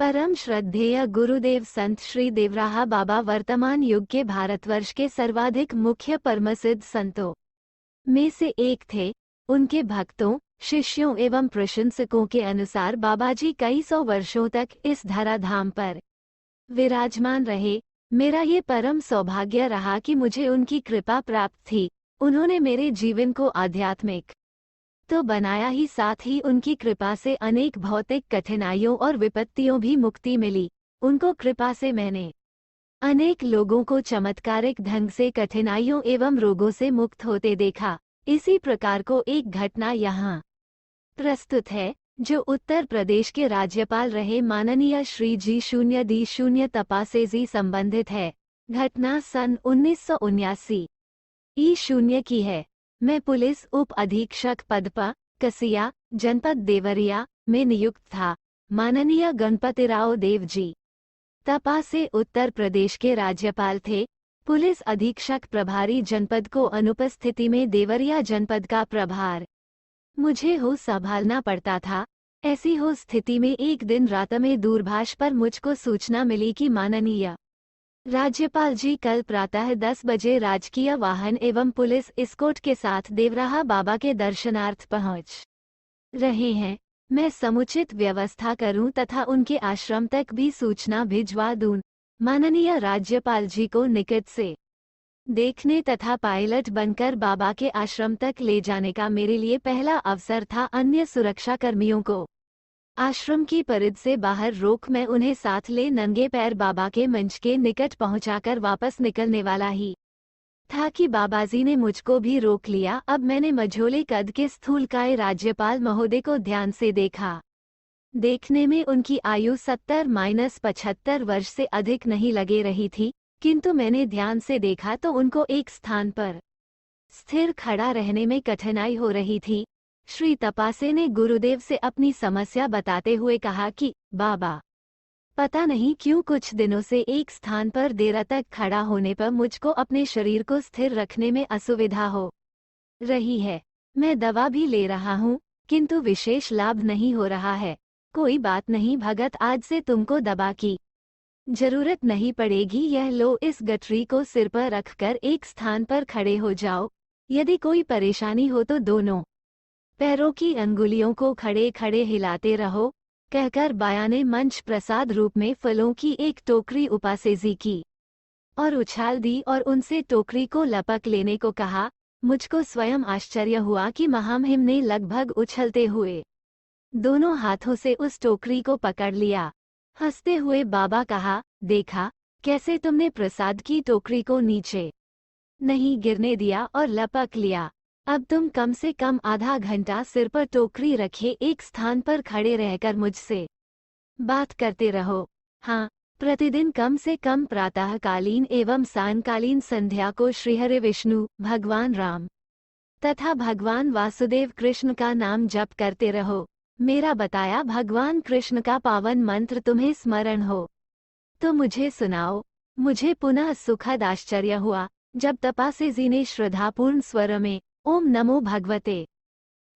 परम श्रद्धेय गुरुदेव संत श्री देवराहा बाबा वर्तमान युग के भारतवर्ष के सर्वाधिक मुख्य परमसिद्ध संतों में से एक थे। उनके भक्तों, शिष्यों एवं प्रशंसकों के अनुसार बाबाजी कई सौ वर्षों तक इस धराधाम पर विराजमान रहे। मेरा ये परम सौभाग्य रहा कि मुझे उनकी कृपा प्राप्त थी। उन्होंने मेरे जीवन को आध्यात्मिक तो बनाया ही, साथ ही उनकी कृपा से अनेक भौतिक कठिनाइयों और विपत्तियों भी मुक्ति मिली। उनको कृपा से मैंने अनेक लोगों को चमत्कारिक ढंग से कठिनाइयों एवं रोगों से मुक्त होते देखा। इसी प्रकार को एक घटना यहाँ प्रस्तुत है, जो उत्तर प्रदेश के राज्यपाल रहे माननीय श्री G0D0 तपा से संबंधित है। घटना सन 1979 E0 की है। मैं पुलिस उप अधीक्षक पद पर कसिया, जनपद देवरिया में नियुक्त था। माननीय गणपतिराव देव जी तपा से उत्तर प्रदेश के राज्यपाल थे। पुलिस अधीक्षक प्रभारी जनपद को अनुपस्थिति में देवरिया जनपद का प्रभार मुझे हो संभालना पड़ता था। ऐसी हो स्थिति में एक दिन रात में दूरभाष पर मुझको सूचना मिली कि माननीय राज्यपाल जी कल प्रातः 10 बजे राजकीय वाहन एवं पुलिस एस्कॉर्ट के साथ देवराहा बाबा के दर्शनार्थ पहुंच रहे हैं। मैं समुचित व्यवस्था करूं तथा उनके आश्रम तक भी सूचना भिजवा दूं। माननीय राज्यपाल जी को निकट से देखने तथा पायलट बनकर बाबा के आश्रम तक ले जाने का मेरे लिए पहला अवसर था। अन्य सुरक्षा कर्मियों को आश्रम की परिध से बाहर रोक मैं उन्हें साथ ले नंगे पैर बाबा के मंच के निकट पहुंचाकर वापस निकलने वाला ही था कि बाबाजी ने मुझको भी रोक लिया। अब मैंने मझोले कद के स्थूलकाय राज्यपाल महोदय को ध्यान से देखा। देखने में उनकी आयु 70-75 वर्ष से अधिक नहीं लगे रही थी, किंतु मैंने ध्यान से देखा तो उनको एक स्थान पर स्थिर खड़ा रहने में कठिनाई हो रही थी। श्री तपासे ने गुरुदेव से अपनी समस्या बताते हुए कहा कि बाबा, पता नहीं क्यों कुछ दिनों से एक स्थान पर देर तक खड़ा होने पर मुझको अपने शरीर को स्थिर रखने में असुविधा हो रही है। मैं दवा भी ले रहा हूँ, किंतु विशेष लाभ नहीं हो रहा है। कोई बात नहीं भगत, आज से तुमको दवा की जरूरत नहीं पड़ेगी। यह लो, इस गठरी को सिर पर रखकर एक स्थान पर खड़े हो जाओ। यदि कोई परेशानी हो तो दोनों पैरों की अंगुलियों को खड़े खड़े हिलाते रहो, कहकर बाया ने मंच प्रसाद रूप में फलों की एक टोकरी उपासेजी की और उछाल दी और उनसे टोकरी को लपक लेने को कहा। मुझको स्वयं आश्चर्य हुआ कि महामहिम ने लगभग उछलते हुए दोनों हाथों से उस टोकरी को पकड़ लिया। हंसते हुए बाबा कहा, देखा कैसे तुमने प्रसाद की टोकरी को नीचे नहीं गिरने दिया और लपक लिया। अब तुम कम से कम आधा घंटा सिर पर टोकरी रखे एक स्थान पर खड़े रहकर मुझसे बात करते रहो। हाँ, प्रतिदिन कम से कम प्रातःकालीन एवं सायंकालीन संध्या को श्रीहरि विष्णु, भगवान राम तथा भगवान वासुदेव कृष्ण का नाम जप करते रहो। मेरा बताया भगवान कृष्ण का पावन मंत्र तुम्हें स्मरण हो तो मुझे सुनाओ। मुझे पुनः सुखद आश्चर्य हुआ जब तपासे जी ने श्रद्धापूर्ण स्वर में ओम नमो भगवते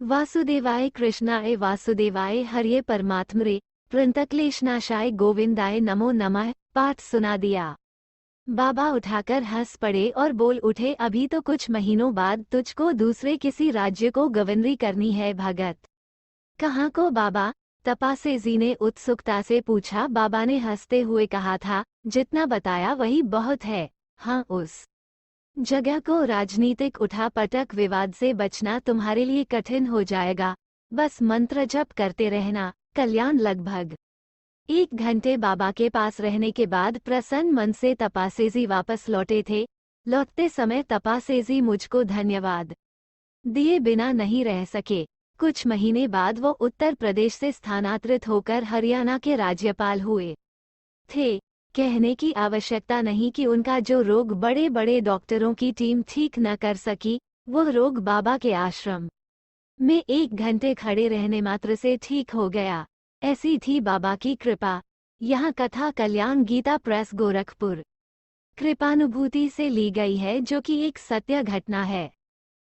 वासुदेवाय कृष्णाय वासुदेवाय हरिये परमात्मरे प्रणतक्लेशनाशाय गोविंदाय नमो नमः पाठ सुना दिया। बाबा उठाकर हंस पड़े और बोल उठे, अभी तो कुछ महीनों बाद तुझको दूसरे किसी राज्य को गवर्नरी करनी है भगत। कहाँ को बाबा? तपासे जी ने उत्सुकता से पूछा। बाबा ने हंसते हुए कहा था, जितना बताया वही बहुत है। हाँ, उस जगह को राजनीतिक उठापटक विवाद से बचना तुम्हारे लिए कठिन हो जाएगा। बस मंत्र जप करते रहना, कल्याण। लगभग 1 घंटे बाबा के पास रहने के बाद प्रसन्न मन से तपासेजी वापस लौटे थे। लौटते समय तपासेजी मुझको धन्यवाद दिए बिना नहीं रह सके। कुछ महीने बाद वो उत्तर प्रदेश से स्थानांतरित होकर हरियाणा के राज्यपाल हुए थे। कहने की आवश्यकता नहीं कि उनका जो रोग बड़े बड़े डॉक्टरों की टीम ठीक न कर सकी, वो रोग बाबा के आश्रम में 1 घंटे खड़े रहने मात्र से ठीक हो गया। ऐसी थी बाबा की कृपा। यहाँ कथा कल्याण गीता प्रेस गोरखपुर कृपानुभूति से ली गई है, जो कि एक सत्य घटना है।